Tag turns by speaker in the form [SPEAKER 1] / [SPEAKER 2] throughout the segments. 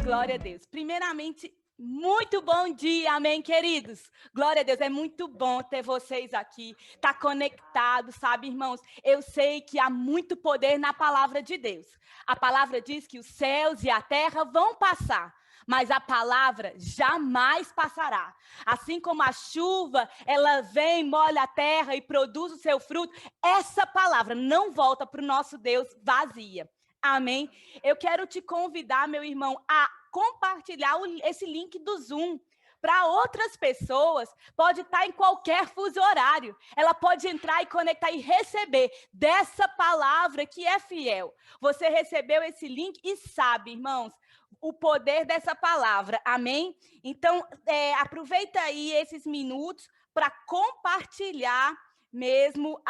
[SPEAKER 1] Glória a Deus. Primeiramente, muito bom dia, amém, queridos? Glória a Deus, é muito bom ter vocês aqui, tá conectados, sabe, irmãos? Eu sei que há muito poder na palavra de Deus. A palavra diz que os céus e a terra vão passar, mas a palavra jamais passará. Assim como a chuva, ela vem, molha a terra e produz o seu fruto, essa palavra não volta para o nosso Deus vazia. Amém? Eu quero te convidar, meu irmão, a compartilhar esse link do Zoom para outras pessoas. Pode estar em qualquer fuso horário. Ela pode entrar e conectar e receber dessa palavra que é fiel. Você recebeu esse link e sabe, irmãos, o poder dessa palavra. Amém? Então, aproveita aí esses minutos para compartilhar mesmo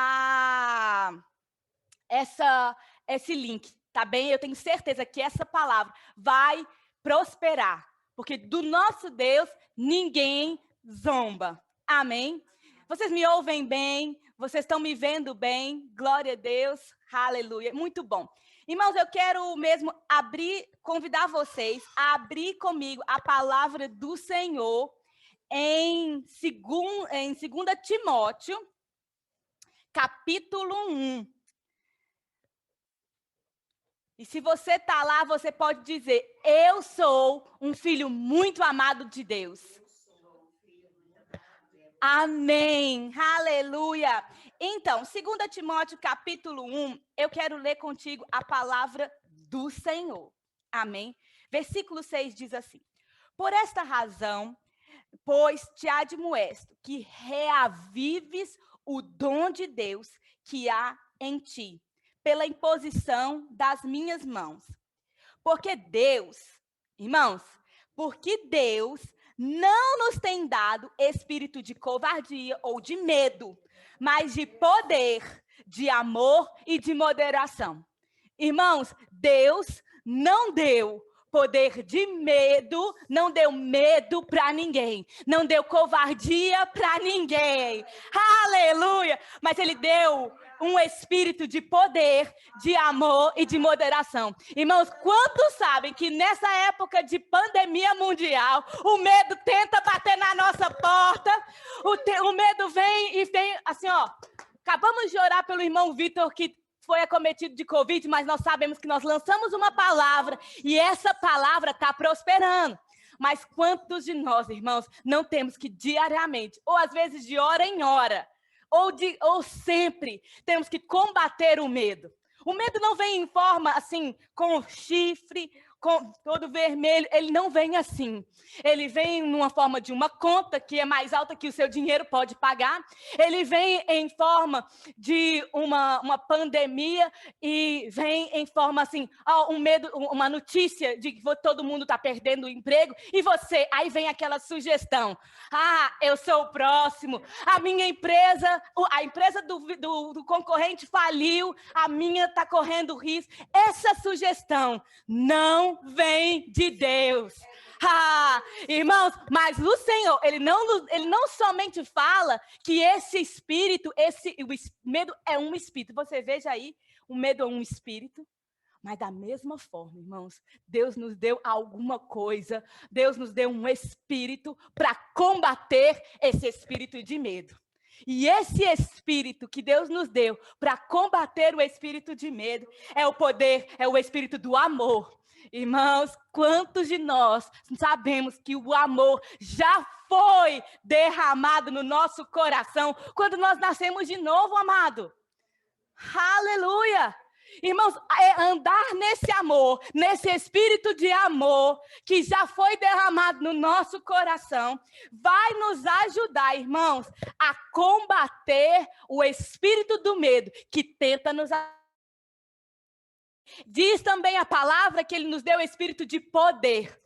[SPEAKER 1] esse link. Tá bem? Eu tenho certeza que essa palavra vai prosperar, porque do nosso Deus ninguém zomba. Amém? Vocês me ouvem bem? Vocês estão me vendo bem? Glória a Deus. Aleluia. Muito bom. Irmãos, eu quero mesmo convidar vocês a abrir comigo a palavra do Senhor em 2 Timóteo, capítulo 1. E se você está lá, você pode dizer, eu sou um filho muito amado de Deus. Amém, aleluia. Então, 2 Timóteo capítulo 1, eu quero ler contigo a palavra do Senhor. Amém. Versículo 6 diz assim, por esta razão, pois te admoesto que reavives o dom de Deus que há em ti, pela imposição das minhas mãos. Porque Deus, irmãos, não nos tem dado espírito de covardia ou de medo, mas de poder, de amor e de moderação. Irmãos, Deus não deu poder de medo, não deu medo para ninguém, não deu covardia para ninguém. Aleluia! Mas Ele deu um espírito de poder, de amor e de moderação. Irmãos, quantos sabem que nessa época de pandemia mundial, o medo tenta bater na nossa porta, o medo vem e vem assim, ó. Acabamos de orar pelo irmão Vitor, que foi acometido de Covid, mas nós sabemos que nós lançamos uma palavra e essa palavra está prosperando. Mas quantos de nós, irmãos, não temos que diariamente, ou às vezes de hora em hora, ou sempre, temos que combater o medo? O medo não vem em forma assim, com chifre, com todo vermelho, ele não vem assim. Ele vem numa forma de uma conta que é mais alta que o seu dinheiro pode pagar. Ele vem em forma de uma pandemia e vem em forma assim, um medo, uma notícia de que todo mundo está perdendo o emprego e você, aí vem aquela sugestão. Eu sou o próximo. A minha empresa, a empresa do concorrente faliu, a minha está correndo risco. Essa sugestão não vem de Deus. Irmãos, mas o Senhor, ele não somente fala que esse espírito, o medo é um espírito. Você veja aí, o medo é um espírito. Mas da mesma forma, irmãos, Deus nos deu alguma coisa, Deus nos deu um espírito para combater esse espírito de medo. E esse espírito que Deus nos deu para combater o espírito de medo é o poder, é o espírito do amor. Irmãos, quantos de nós sabemos que o amor já foi derramado no nosso coração quando nós nascemos de novo, amado? Aleluia! Irmãos, andar nesse amor, nesse espírito de amor que já foi derramado no nosso coração, vai nos ajudar, irmãos, a combater o espírito do medo que tenta nos. Diz também a palavra que Ele nos deu o espírito de poder.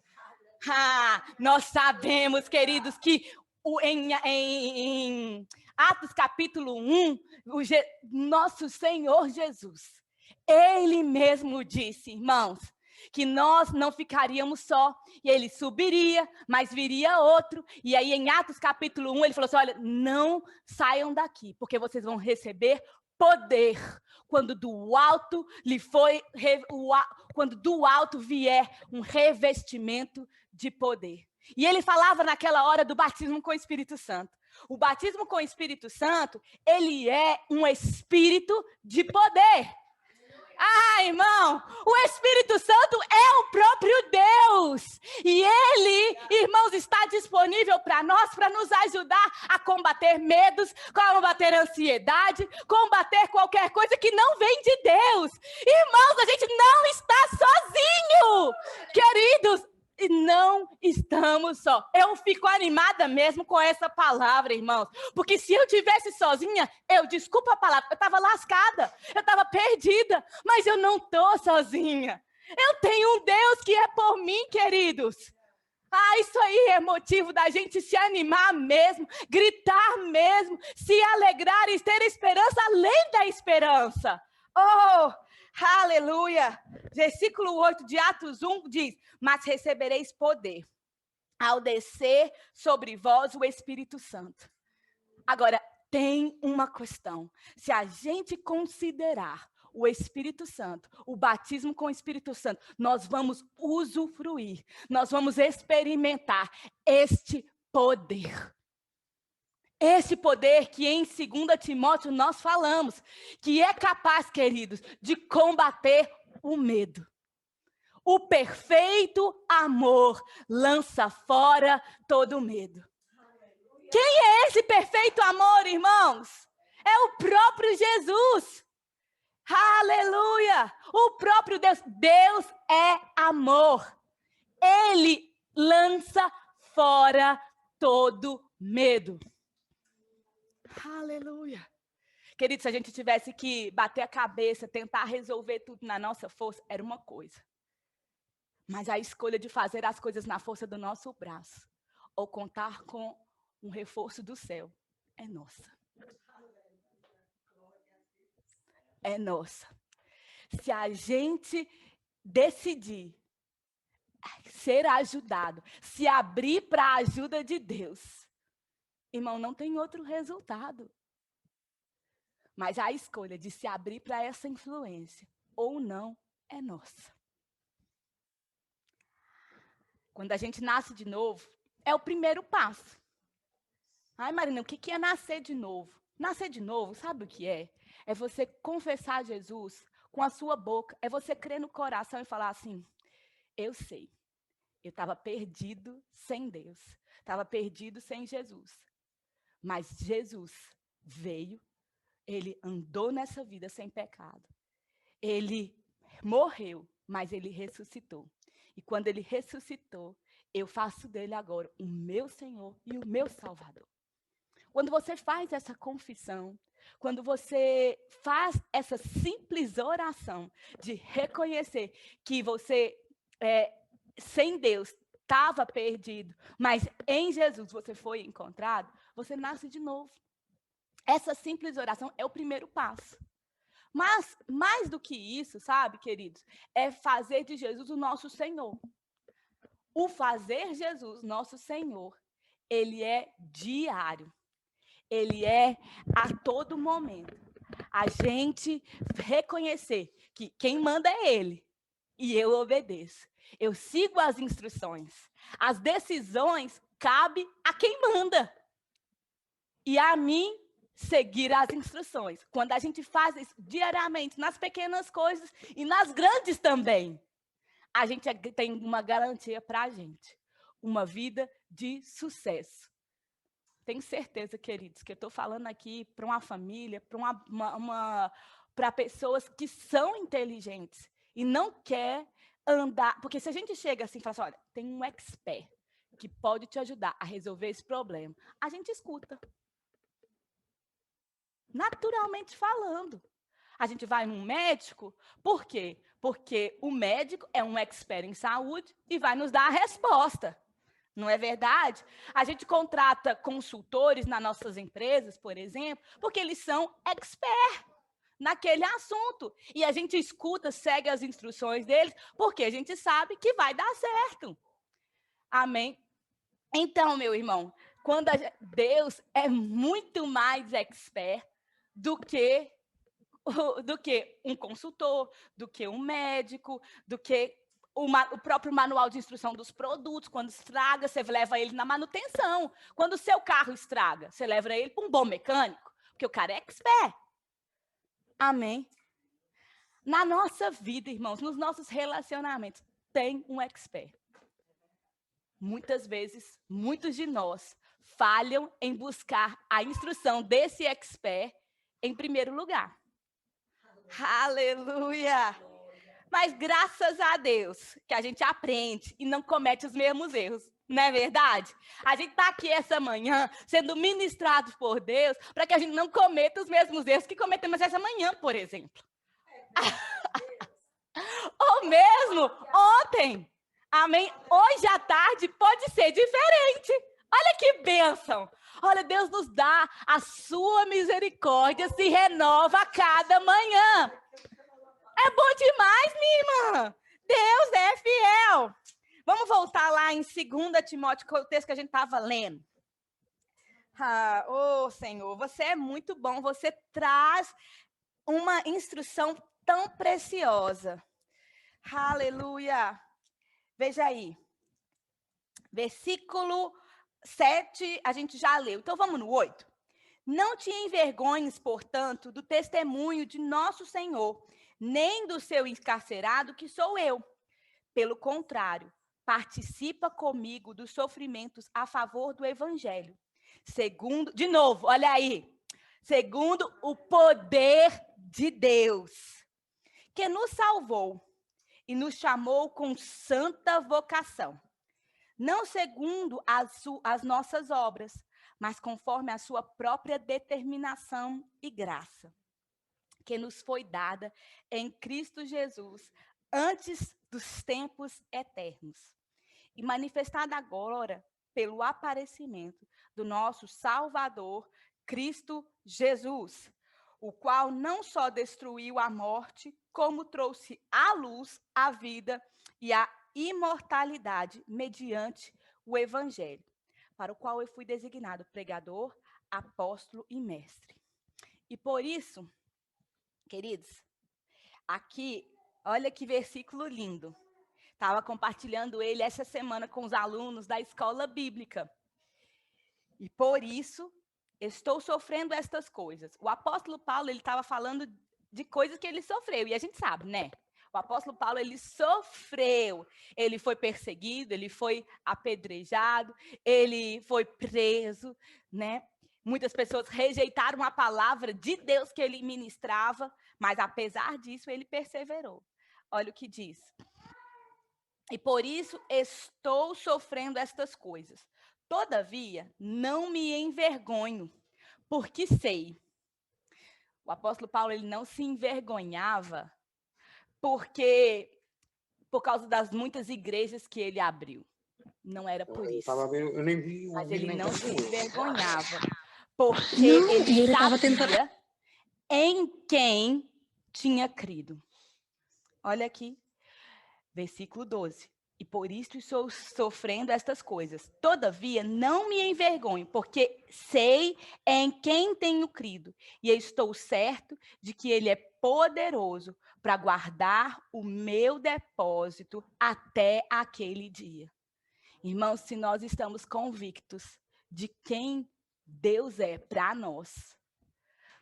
[SPEAKER 1] Nós sabemos, queridos, que em Atos capítulo 1, nosso Senhor Jesus, Ele mesmo disse, irmãos, que nós não ficaríamos só, e Ele subiria, mas viria outro, e aí em Atos capítulo 1, Ele falou assim, olha, não saiam daqui, porque vocês vão receber poder quando do alto vier um revestimento de poder. E ele falava naquela hora do batismo com o Espírito Santo. O batismo com o Espírito Santo, ele é um espírito de poder. Ah, irmão, o Espírito Santo é o próprio Deus. E ele, irmãos, está disponível para nós, para nos ajudar a combater medos, combater ansiedade, combater qualquer coisa que não vem de Deus. Irmãos, a gente não está sozinho. Queridos, e não estamos só. Eu fico animada mesmo com essa palavra, irmãos. Porque se eu tivesse sozinha, desculpa a palavra, eu estava lascada, eu estava perdida. Mas eu não estou sozinha. Eu tenho um Deus que é por mim, queridos. Ah, isso aí é motivo da gente se animar mesmo, gritar mesmo, se alegrar e ter esperança além da esperança. Oh, aleluia! Versículo 8 de Atos 1 diz: mas recebereis poder ao descer sobre vós o Espírito Santo. Agora, tem uma questão. Se a gente considerar o Espírito Santo, o batismo com o Espírito Santo, nós vamos usufruir, nós vamos experimentar este poder. Esse poder que em 2 Timóteo nós falamos, que é capaz, queridos, de combater o medo. O perfeito amor lança fora todo medo. Quem é esse perfeito amor, irmãos? É o próprio Jesus. Aleluia! O próprio Deus. Deus é amor. Ele lança fora todo medo. Aleluia. Querido, se a gente tivesse que bater a cabeça, tentar resolver tudo na nossa força, era uma coisa. Mas a escolha de fazer as coisas na força do nosso braço, ou contar com um reforço do céu, é nossa. É nossa. Se a gente decidir ser ajudado, se abrir para a ajuda de Deus, irmão, não tem outro resultado. Mas a escolha de se abrir para essa influência ou não é nossa. Quando a gente nasce de novo, é o primeiro passo. Ai, Marina, o que é nascer de novo? Nascer de novo, sabe o que é? É você confessar Jesus com a sua boca. É você crer no coração e falar assim: eu sei, eu estava perdido sem Deus. Estava perdido sem Jesus. Mas Jesus veio, ele andou nessa vida sem pecado. Ele morreu, mas ele ressuscitou. E quando ele ressuscitou, eu faço dele agora o meu Senhor e o meu Salvador. Quando você faz essa confissão, quando você faz essa simples oração de reconhecer que você, sem Deus, estava perdido, mas em Jesus você foi encontrado, você nasce de novo. Essa simples oração é o primeiro passo. Mas, mais do que isso, sabe, queridos, é fazer de Jesus o nosso Senhor. O fazer Jesus nosso Senhor, ele é diário. Ele é a todo momento. A gente reconhecer que quem manda é ele e eu obedeço. Eu sigo as instruções. As decisões cabem a quem manda. E a mim seguir as instruções. Quando a gente faz isso diariamente, nas pequenas coisas e nas grandes também, a gente tem uma garantia para a gente. Uma vida de sucesso. Tenho certeza, queridos, que eu estou falando aqui para uma família, para pessoas que são inteligentes e não quer andar. Porque se a gente chega assim e fala assim, olha, tem um expert que pode te ajudar a resolver esse problema, a gente escuta. Naturalmente falando. A gente vai num médico, por quê? Porque o médico é um expert em saúde e vai nos dar a resposta. Não é verdade? A gente contrata consultores nas nossas empresas, por exemplo, porque eles são expert naquele assunto. E a gente escuta, segue as instruções deles, porque a gente sabe que vai dar certo. Amém? Então, meu irmão, Deus é muito mais expert do que do que um consultor, do que um médico, do que o próprio manual de instrução dos produtos. Quando estraga, você leva ele na manutenção. Quando o seu carro estraga, você leva ele para um bom mecânico, porque o cara é expert. Amém? Na nossa vida, irmãos, nos nossos relacionamentos, tem um expert. Muitas vezes, muitos de nós falham em buscar a instrução desse expert em primeiro lugar. Aleluia! Mas graças a Deus que a gente aprende e não comete os mesmos erros. Não é verdade? A gente está aqui essa manhã sendo ministrado por Deus para que a gente não cometa os mesmos erros que cometemos essa manhã, por exemplo. Ou mesmo ontem. Amém? Hoje à tarde pode ser diferente. Olha que bênção. Olha, Deus nos dá a sua misericórdia, se renova a cada manhã. É bom demais, minha irmã. Deus é fiel. Vamos voltar lá em 2 Timóteo, que é o texto que a gente estava lendo. Senhor, você é muito bom. Você traz uma instrução tão preciosa. Aleluia. Veja aí. Versículo 7, a gente já leu. Então, vamos no 8. Não te envergonhes, portanto, do testemunho de nosso Senhor, nem do seu encarcerado, que sou eu. Pelo contrário, participa comigo dos sofrimentos a favor do Evangelho. Segundo, de novo, olha aí. Segundo o poder de Deus, que nos salvou e nos chamou com santa vocação. Não segundo as nossas obras, mas conforme a sua própria determinação e graça, que nos foi dada em Cristo Jesus, antes dos tempos eternos, e manifestada agora pelo aparecimento do nosso Salvador, Cristo Jesus, o qual não só destruiu a morte, como trouxe à luz a vida e a imortalidade mediante o Evangelho, para o qual eu fui designado pregador, apóstolo e mestre. E por isso, queridos, aqui, olha que versículo lindo. Estava compartilhando ele essa semana com os alunos da escola bíblica. E por isso, estou sofrendo estas coisas. O apóstolo Paulo, ele estava falando de coisas que ele sofreu, e a gente sabe, né? O apóstolo Paulo, ele sofreu, ele foi perseguido, ele foi apedrejado, ele foi preso, né? Muitas pessoas rejeitaram a palavra de Deus que ele ministrava, mas apesar disso, ele perseverou. Olha o que diz. E por isso estou sofrendo estas coisas. Todavia, não me envergonho, porque sei. O apóstolo Paulo, ele não se envergonhava por causa das muitas igrejas que ele abriu. Não era por isso.
[SPEAKER 2] Eu nem vi
[SPEAKER 1] mas ele não se envergonhava, porque ele sabia em quem tinha crido. Olha aqui, versículo 12. E por isso estou sofrendo estas coisas. Todavia, não me envergonho, porque sei em quem tenho crido. E estou certo de que ele é poderoso para guardar o meu depósito até aquele dia. Irmãos, se nós estamos convictos de quem Deus é para nós,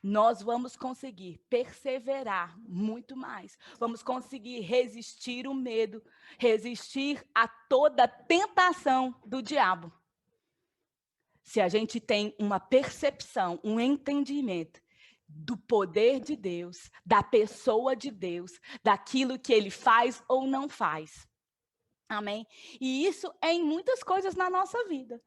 [SPEAKER 1] nós vamos conseguir perseverar muito mais. Vamos conseguir resistir o medo, resistir a toda tentação do diabo. Se a gente tem uma percepção, um entendimento do poder de Deus, da pessoa de Deus, daquilo que ele faz ou não faz. Amém? E isso é em muitas coisas na nossa vida.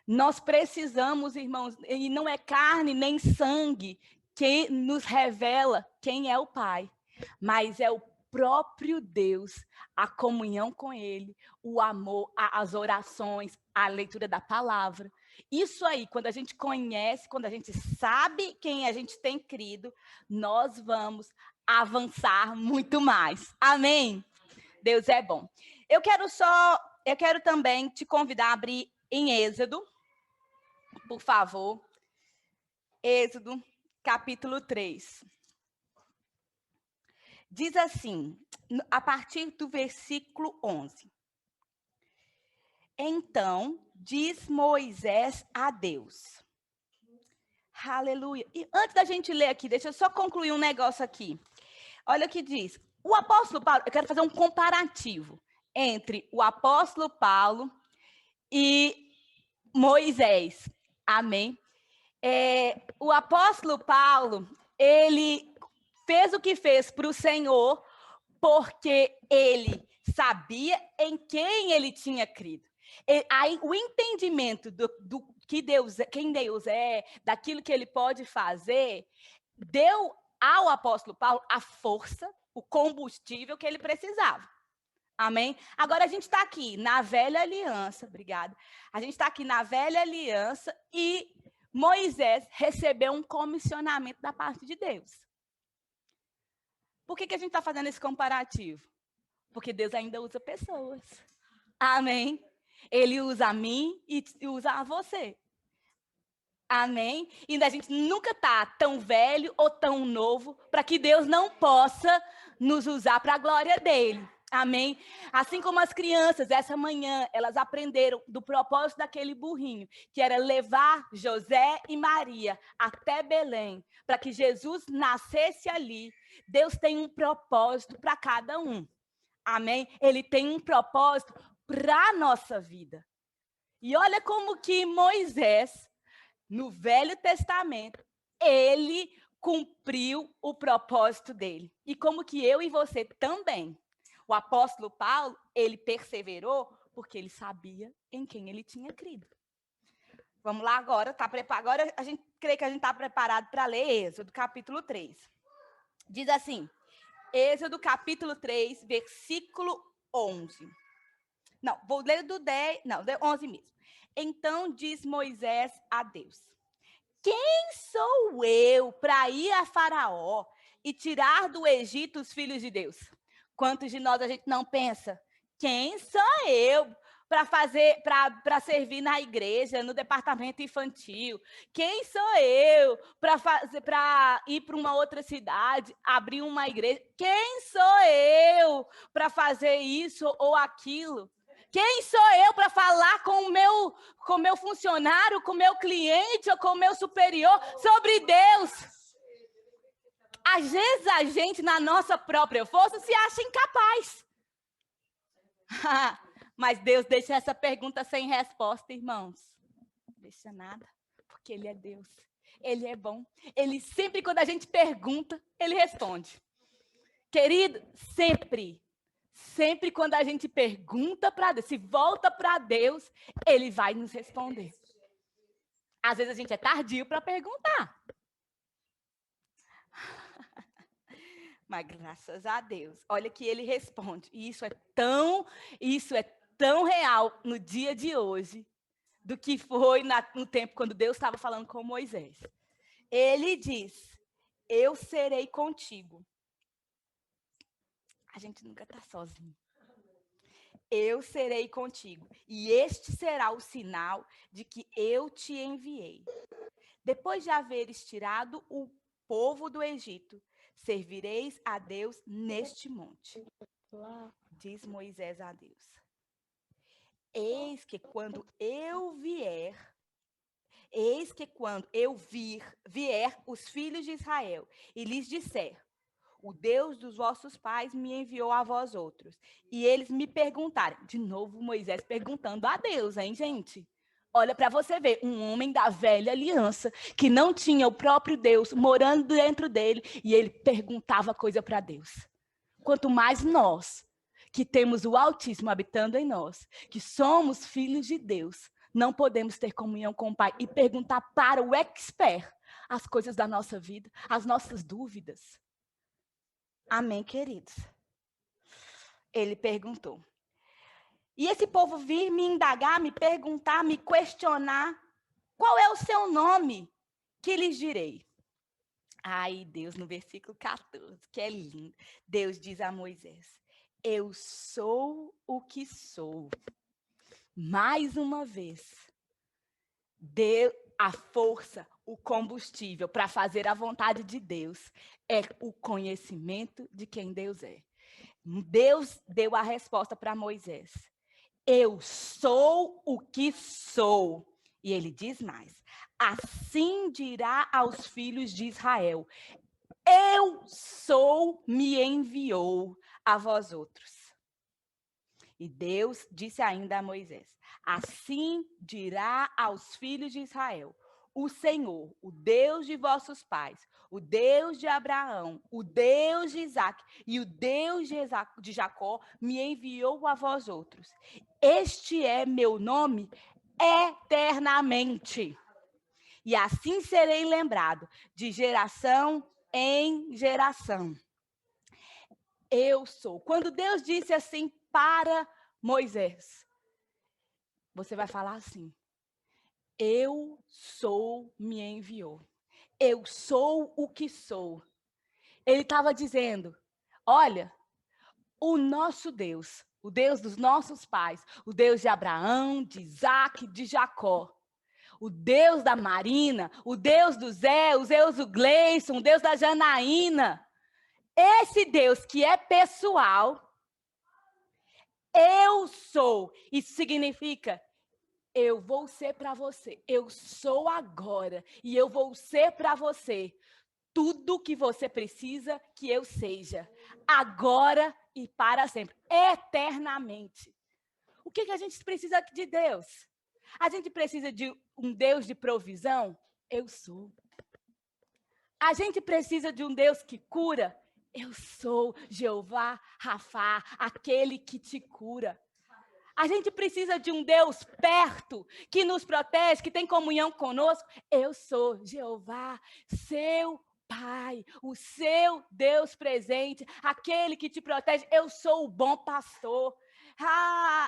[SPEAKER 1] Nós precisamos, irmãos, e não é carne nem sangue que nos revela quem é o Pai, mas é o próprio Deus, a comunhão com Ele, o amor, as orações, a leitura da palavra. Isso aí, quando a gente conhece, quando a gente sabe quem a gente tem crido, nós vamos avançar muito mais. Amém? Deus é bom. Eu quero também te convidar a abrir em Êxodo, por favor. Êxodo, capítulo 3. Diz assim, a partir do versículo 11. Então, diz Moisés a Deus. Aleluia. E antes da gente ler aqui, deixa eu só concluir um negócio aqui. Olha o que diz. O apóstolo Paulo, eu quero fazer um comparativo entre o apóstolo Paulo e Moisés. Amém? O apóstolo Paulo, ele fez o que fez para o Senhor porque ele sabia em quem ele tinha crido. Aí, o entendimento do que quem Deus é, daquilo que ele pode fazer, deu ao apóstolo Paulo a força, o combustível que ele precisava. Amém? Agora a gente está aqui na velha aliança, obrigada. A gente está aqui na velha aliança e Moisés recebeu um comissionamento da parte de Deus. Por que a gente está fazendo esse comparativo? Porque Deus ainda usa pessoas. Amém? Ele usa a mim e usa a você. Amém? E a gente nunca está tão velho ou tão novo para que Deus não possa nos usar para a glória dele. Amém? Assim como as crianças, essa manhã, elas aprenderam do propósito daquele burrinho, que era levar José e Maria até Belém, para que Jesus nascesse ali. Deus tem um propósito para cada um. Amém? Ele tem um propósito para a nossa vida. E olha como que Moisés, no Velho Testamento, ele cumpriu o propósito dele. E como que eu e você também. O apóstolo Paulo, ele perseverou porque ele sabia em quem ele tinha crido. Vamos lá agora, agora a gente crê que a gente está preparado para ler Êxodo, capítulo 3. Diz assim, Êxodo, capítulo 3, versículo 11. Não, vou ler do 10, não, do 11 mesmo. Então diz Moisés a Deus, quem sou eu para ir a Faraó e tirar do Egito os filhos de Deus? Quantos de nós a gente não pensa? Quem sou eu para servir na igreja, no departamento infantil? Quem sou eu para ir para uma outra cidade, abrir uma igreja? Quem sou eu para fazer isso ou aquilo? Quem sou eu para falar com o meu funcionário, com o meu cliente ou com o meu superior sobre Deus? Às vezes a gente, na nossa própria força, se acha incapaz. Mas Deus deixa essa pergunta sem resposta, irmãos. Não deixa nada, porque Ele é Deus. Ele é bom. Ele sempre, quando a gente pergunta, Ele responde. Querido, sempre quando a gente pergunta para Deus, se volta para Deus, Ele vai nos responder. Às vezes a gente é tardio para perguntar. Mas graças a Deus, olha que Ele responde. E isso é tão real no dia de hoje, do que foi no tempo quando Deus estava falando com Moisés. Ele diz, eu serei contigo. A gente nunca está sozinho. Eu serei contigo, e este será o sinal de que eu te enviei. Depois de haveres tirado o povo do Egito, servireis a Deus neste monte. Diz Moisés a Deus. Eis que quando eu vier os filhos de Israel e lhes disser, o Deus dos vossos pais me enviou a vós outros. E eles me perguntarem, de novo Moisés perguntando a Deus, hein, gente? Olha para você ver, um homem da velha aliança, que não tinha o próprio Deus morando dentro dele, e ele perguntava coisa para Deus. Quanto mais nós, que temos o Altíssimo habitando em nós, que somos filhos de Deus, não podemos ter comunhão com o Pai e perguntar para o expert as coisas da nossa vida, as nossas dúvidas. Amém, queridos? Ele perguntou. E esse povo vir me indagar, me perguntar, me questionar, qual é o seu nome? Que lhes direi. Ai, Deus, no versículo 14, que é lindo. Deus diz a Moisés, eu sou o que sou. Mais uma vez, A força, o combustível para fazer a vontade de Deus é o conhecimento de quem Deus é. Deus deu a resposta para Moisés. Eu sou o que sou. E ele diz mais. Assim dirá aos filhos de Israel. Eu sou, me enviou a vós outros. E Deus disse ainda a Moisés: assim dirá aos filhos de Israel: o Senhor, o Deus de vossos pais, o Deus de Abraão, o Deus de Isaque e o Deus de Jacó me enviou a vós outros. Este é meu nome eternamente. E assim serei lembrado de geração em geração. Eu sou. Quando Deus disse assim para Moisés, você vai falar assim: eu sou, me enviou. Eu sou o que sou. Ele estava dizendo: olha, o nosso Deus, o Deus dos nossos pais, o Deus de Abraão, de Isaque, de Jacó, o Deus da Marina, o Deus do Zé, o Deus do Gleison, o Deus da Janaína, esse Deus que é pessoal, eu sou. Isso significa: eu vou ser para você. Eu sou agora. E eu vou ser para você tudo que você precisa que eu seja. Agora e para sempre. Eternamente. O que a gente precisa de Deus? A gente precisa de um Deus de provisão? Eu sou. A gente precisa de um Deus que cura? Eu sou Jeová Rafá, aquele que te cura. A gente precisa de um Deus perto, que nos protege, que tem comunhão conosco. Eu sou Jeová, seu Pai, o seu Deus presente, aquele que te protege. Eu sou o bom pastor.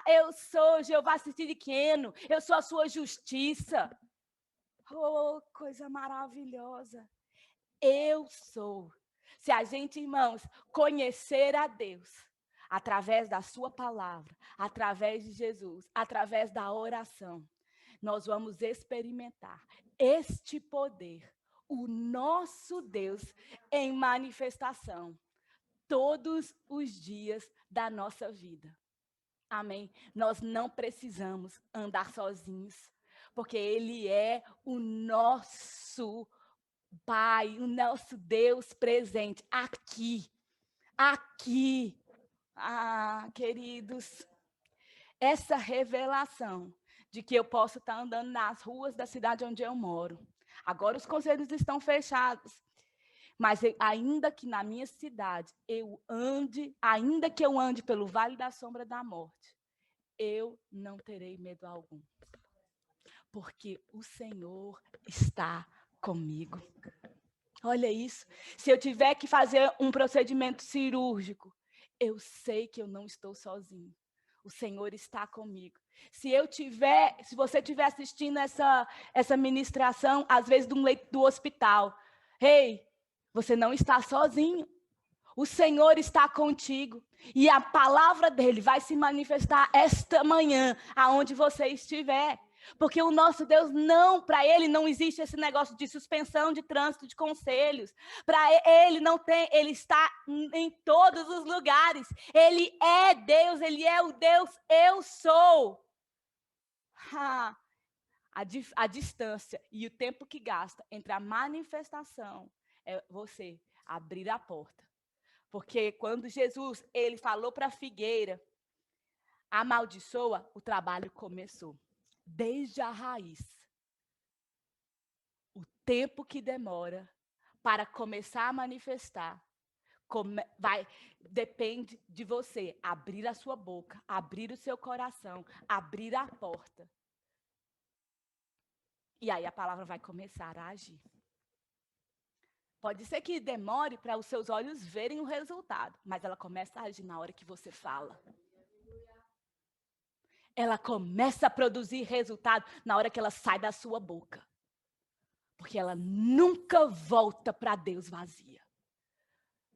[SPEAKER 1] Eu sou Jeová Siddiqueno, eu sou a sua justiça. Oh, coisa maravilhosa. Eu sou. Se a gente, irmãos, conhecer a Deus, através da sua palavra, através de Jesus, através da oração, nós vamos experimentar este poder, o nosso Deus em manifestação, todos os dias da nossa vida. Amém? Nós não precisamos andar sozinhos, porque Ele é o nosso Pai, o nosso Deus presente aqui. Aqui. Queridos, essa revelação de que eu posso estar andando nas ruas da cidade onde eu moro. Agora os conselhos estão fechados. Mas ainda que na minha cidade ainda que eu ande pelo vale da sombra da morte, eu não terei medo algum. Porque o Senhor está comigo. Olha isso. Se eu tiver que fazer um procedimento cirúrgico, eu sei que eu não estou sozinho. O Senhor está comigo. Se você estiver assistindo essa ministração, às vezes de um leito do hospital, você não está sozinho. O Senhor está contigo. E a palavra dele vai se manifestar esta manhã, aonde você estiver. Porque o nosso Deus para ele não existe esse negócio de suspensão de trânsito de conselhos. Para ele não tem, ele está em todos os lugares. Ele é Deus, ele é o Deus eu sou. A distância e o tempo que gasta entre a manifestação é você abrir a porta. Porque quando Jesus ele falou para a figueira, amaldiçoa, o trabalho começou. Desde a raiz. O tempo que demora para começar a manifestar depende de você abrir a sua boca, abrir o seu coração, abrir a porta. E aí a palavra vai começar a agir. Pode ser que demore para os seus olhos verem o resultado, mas ela começa a agir na hora que você fala. Ela começa a produzir resultado na hora que ela sai da sua boca. Porque ela nunca volta para Deus vazia.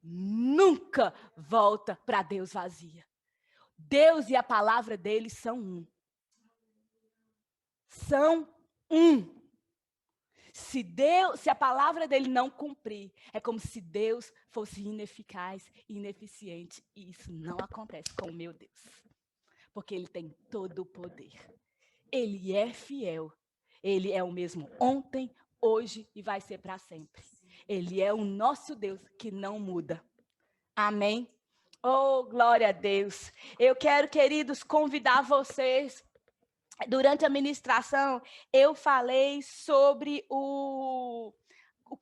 [SPEAKER 1] Nunca volta para Deus vazia. Deus e a palavra dele são um. São um. Se a palavra dele não cumprir, é como se Deus fosse ineficaz, ineficiente. E isso não acontece com o meu Deus. Porque ele tem todo o poder. Ele é fiel. Ele é o mesmo ontem, hoje e vai ser para sempre. Ele é o nosso Deus que não muda. Amém? Oh, glória a Deus. Eu quero, queridos, convidar vocês. Durante a ministração, eu falei sobre o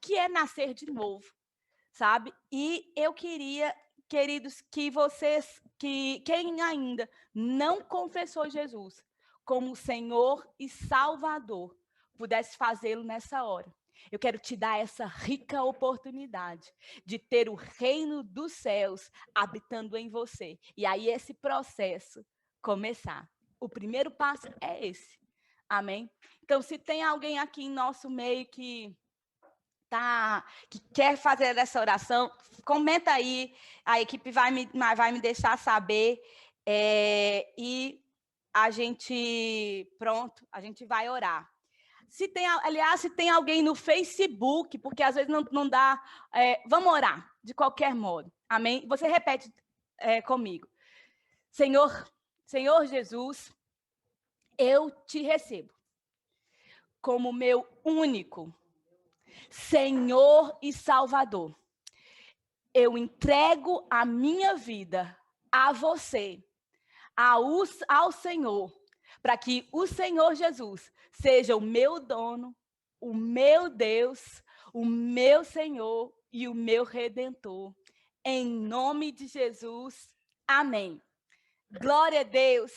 [SPEAKER 1] que é nascer de novo, sabe? E eu queria, queridos, que vocês, quem ainda não confessou Jesus como Senhor e Salvador, pudesse fazê-lo nessa hora. Eu quero te dar essa rica oportunidade de ter o reino dos céus habitando em você. E aí esse processo começar. O primeiro passo é esse. Amém? Então, se tem alguém aqui em nosso meio que quer fazer essa oração, comenta aí, a equipe vai me deixar saber, e a gente vai orar. Se tem alguém no Facebook, porque às vezes não dá, vamos orar, de qualquer modo, amém? Você repete comigo. Senhor Jesus, eu te recebo como meu único Senhor e Salvador. Eu entrego a minha vida a você, ao Senhor, para que o Senhor Jesus seja o meu dono, o meu Deus, o meu Senhor e o meu Redentor. Em nome de Jesus, amém. Glória a Deus.